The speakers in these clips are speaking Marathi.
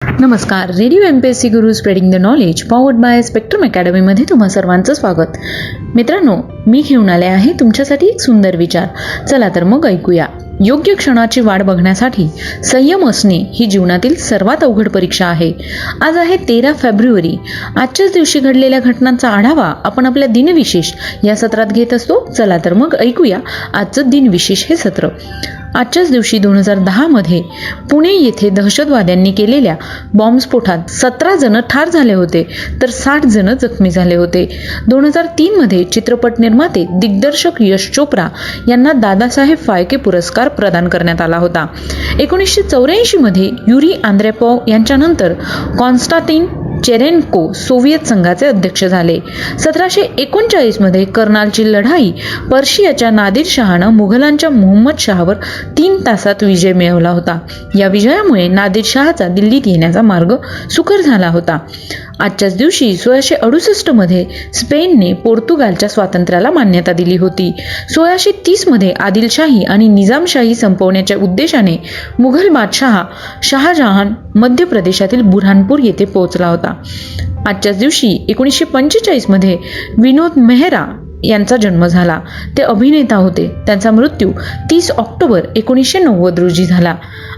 नमस्कार. Radio MPSC Guru spreading the knowledge powered by Spectrum अकॅडमीमध्ये तुम्हा सर्वांचं स्वागत. मित्रांनो, मी घेऊन आले आहे तुमच्यासाठी एक सुंदर विचार. चला तर मग ऐकूया. योग्य क्षणाची वाट बघण्यासाठी संयम असणे ही जीवनातील सर्वात अवघड परीक्षा आहे. आज आहे 13 फेब्रुवारी. आजच्याच दिवशी घडलेल्या घटनांचा आढावा आपण आपल्या दिनविशेष या सत्रात घेत असतो. चला तर मग ऐकूया आजचं दिनविशेष हे सत्र. आजच्याच दिवशी 2010 मध्ये पुणे येथे दहशतवाद्यांनी केलेल्या बॉम्बस्फोटात 17 जण ठार झाले होते तर 60 जण जखमी झाले होते. 2003 मध्ये चित्रपट निर्माते दिग्दर्शक यश चोप्रा यांना दादासाहेब फाळके पुरस्कार प्रदान करण्यात आला होता. 1984 मध्ये युरी आंद्रेपॉव यांच्यानंतर कॉन्स्टांटिन चेरेन्को सोव्हिएत संघाचे अध्यक्ष झाले. 1739 मध्ये कर्नालची लढाई पर्शियाच्या नादिर शहानं मुघलांच्या मोहम्मद शहावर 3 तासात विजय मिळवला होता. या विजयामुळे नादिर शहाचा दिल्लीत येण्याचा मार्ग सुकर झाला होता. आजच्याच दिवशी 1668 मध्ये स्पेनने पोर्तुगालच्या स्वातंत्र्याला मान्यता दिली होती. 1630 मध्ये आदिलशाही आणि निजामशाही संपवण्याच्या उद्देशाने मुघल बादशहा शहाजहान मध्य प्रदेशातील बुऱ्हाणपूर येथे पोहोचला होता. आजच्याच दिवशी 1945 मध्ये विनोद मेहरा यांचा जन्म झाला. ते अभिनेता होते. त्यांचा मृत्यू 30 ऑक्टोबर 1990 रोजी झाला.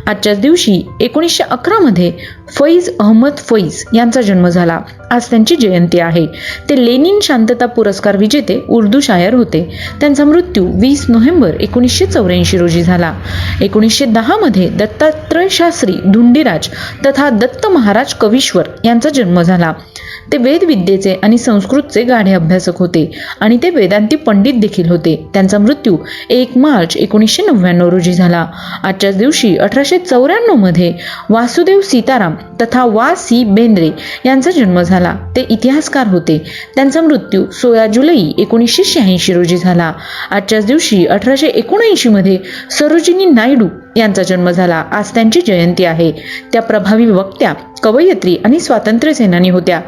आजच्याच दिवशी 1911 मध्ये फैज अहमद फैज यांचा जन्म झाला. आज त्यांची जयंती आहे. ते लेनिन शांतता पुरस्कार विजेते उर्दू शायर होते. त्यांचा मृत्यू 20 नोव्हेंबर 1984 रोजी झाला. 1910 मध्ये दत्तात्रय शास्त्री धुंडीराज तथा दत्त महाराज कवीश्वर यांचा जन्म झाला. ते वेदविद्येचे आणि संस्कृतचे गाढे अभ्यासक होते आणि ते वेदांती पंडित देखील होते. त्यांचा मृत्यू 1 मार्च 1999 रोजी झाला. आजच्याच दिवशी 1894 मध्ये वासुदेव सीताराम तथा वा सी बेंद्रे यांचा जन्म झाला. ते इतिहासकार होते. त्यांचा मृत्यू 16 जुलै 1986 रोजी झाला. आजच्याच दिवशी 1879 मध्ये सरोजिनी नायडू यांचा जन्म झाला. आज त्यांची जयंती आहे. त्या प्रभावी वक्त्या, कवयित्री आणि स्वातंत्र्य सेनानी होत्या.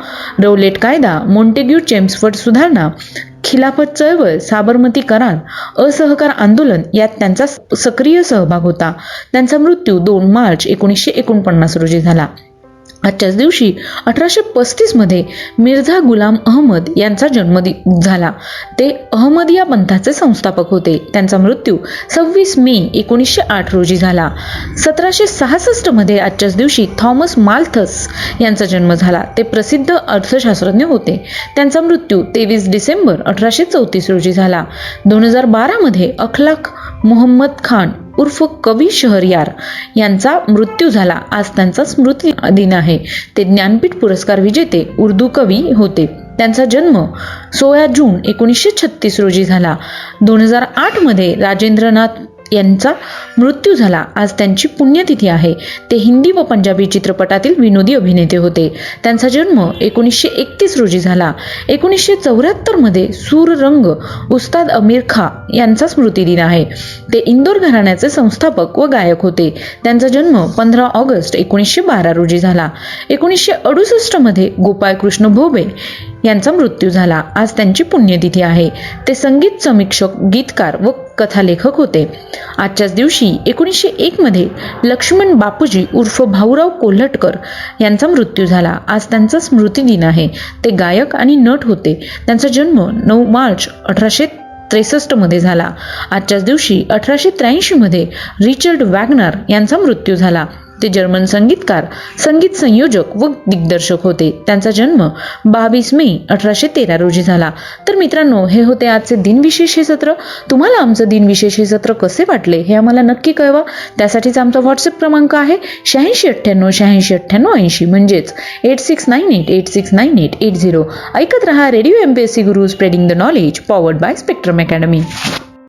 रौलेट कायदा, मॉन्टेग्यू चेम्सफोर्ड सुधारणा, खिलाफत चळवळ, साबरमती करार, असहकार आंदोलन यात त्यांचा सक्रिय सहभाग होता. त्यांचा मृत्यू 2 मार्च 1949 रोजी झाला. आजच्याच दिवशी 1835 मध्ये मिर्झा गुलाम अहमद यांचा जन्म झाला. ते अहमदिया पंथाचे संस्थापक होते. त्यांचा मृत्यू 26 मे 1908 रोजी झाला. 1766 मध्ये आजच्याच दिवशी थॉमस माल्थस यांचा जन्म झाला. ते प्रसिद्ध अर्थशास्त्रज्ञ होते. त्यांचा मृत्यू 23 डिसेंबर 1834 रोजी झाला. 2012 मध्ये अखलाक मोहम्मद खान उर्फ कवी शहरयार यांचा मृत्यू झाला. आज त्यांचा स्मृती दिन आहे. ते ज्ञानपीठ पुरस्कार विजेते उर्दू कवी होते. त्यांचा जन्म 16 जून 1936 रोजी झाला. 2008 मध्ये राजेंद्रनाथ यांचा मृत्यू झाला. आज त्यांची पुण्यतिथी आहे. ते हिंदी व पंजाबी चित्रपटातील विनोदी अभिनेते होते. त्यांचा जन्म 1931 रोजी झाला. 1974 मध्ये सूररंग उस्ताद अमीर खां यांचा स्मृतिदिन आहे. ते इंदोर घराण्याचे संस्थापक व गायक होते. त्यांचा जन्म 15 ऑगस्ट 1912 रोजी झाला. 1968 मध्ये गोपाळकृष्ण भोबे यांचा मृत्यू झाला. आज त्यांची पुण्यतिथी आहे. ते संगीत समीक्षक, गीतकार व कथालेखक होते. आजच्याच दिवशी 1901 मध्ये लक्ष्मण बापूजी उर्फ भाऊराव कोल्हटकर यांचा मृत्यू झाला. आज त्यांचा स्मृतिदिन आहे. ते गायक आणि नट होते. त्यांचा जन्म 9 मार्च 1863 मध्ये झाला. आजच्याच दिवशी 1883 मध्ये रिचर्ड वॅगनर यांचा मृत्यू झाला. ते जर्मन संगीतकार, संगीत संयोजक व दिग्दर्शक होते. त्यांचा जन्म 22 मे 1813 रोजी झाला. तर मित्रांनो, हे होते आजचे दिनविशेष हे सत्र. तुम्हाला आमचं दिनविशेष हे सत्र कसे वाटले हे आम्हाला नक्की कळवा. त्यासाठीच आमचा व्हॉट्सअप क्रमांक आहे 8698 म्हणजेच 8698869880. ऐकत रहा radio MPSC Guru spreading the knowledge powered by spectrum academy.